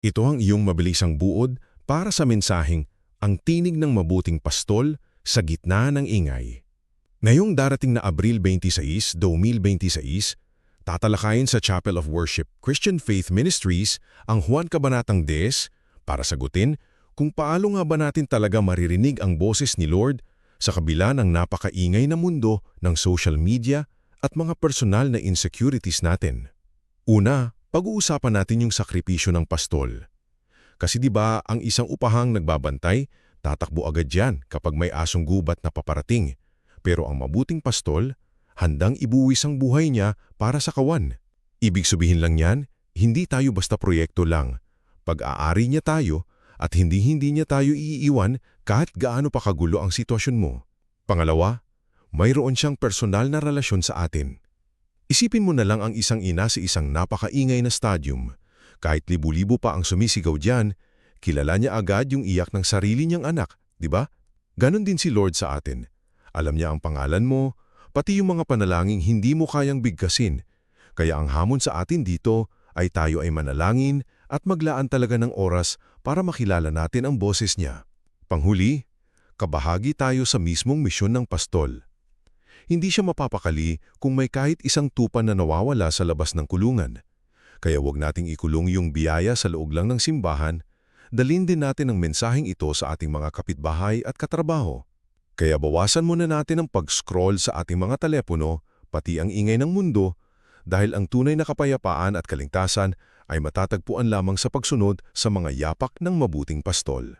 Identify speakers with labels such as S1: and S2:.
S1: Ito ang iyong mabilisang buod para sa mensaheng ang tinig ng mabuting pastol sa gitna ng ingay. Ngayong darating na Abril 26, 2026, tatalakayin sa Chapel of Worship Christian Faith Ministries ang Juan Kabanatang 10 para sagutin kung paano nga ba natin talaga maririnig ang boses ni Lord sa kabila ng napakaingay na mundo ng social media at mga personal na insecurities natin. Una, pag-uusapan natin yung sakripisyo ng pastol. Kasi 'di ba ang isang upahang nagbabantay, tatakbo agad yan kapag may asong gubat na paparating. Pero ang mabuting pastol, handang ibuwis ang buhay niya para sa kawan. Ibig sabihin lang yan, hindi tayo basta proyekto lang. Pag-aari niya tayo at hindi niya tayo iiwan kahit gaano pa kagulo ang sitwasyon mo. Pangalawa, mayroon siyang personal na relasyon sa atin. Isipin mo na lang ang isang ina sa isang napakaingay na stadium. Kahit libu-libo pa ang sumisigaw diyan, kilala niya agad yung iyak ng sarili niyang anak, di ba? Ganon din si Lord sa atin. Alam niya ang pangalan mo, pati yung mga panalangin hindi mo kayang bigkasin. Kaya ang hamon sa atin dito ay tayo ay manalangin at maglaan talaga ng oras para makilala natin ang boses niya. Panghuli, kabahagi tayo sa mismong misyon ng pastol. Hindi siya mapapakali kung may kahit isang tupa na nawawala sa labas ng kulungan. Kaya huwag nating ikulong yung biyaya sa loob lang ng simbahan, dalhin din natin ang mensaheng ito sa ating mga kapitbahay at katrabaho. Kaya bawasan muna natin ang pag-scroll sa ating mga telepono, pati ang ingay ng mundo, dahil ang tunay na kapayapaan at kaligtasan ay matatagpuan lamang sa pagsunod sa mga yapak ng mabuting pastol.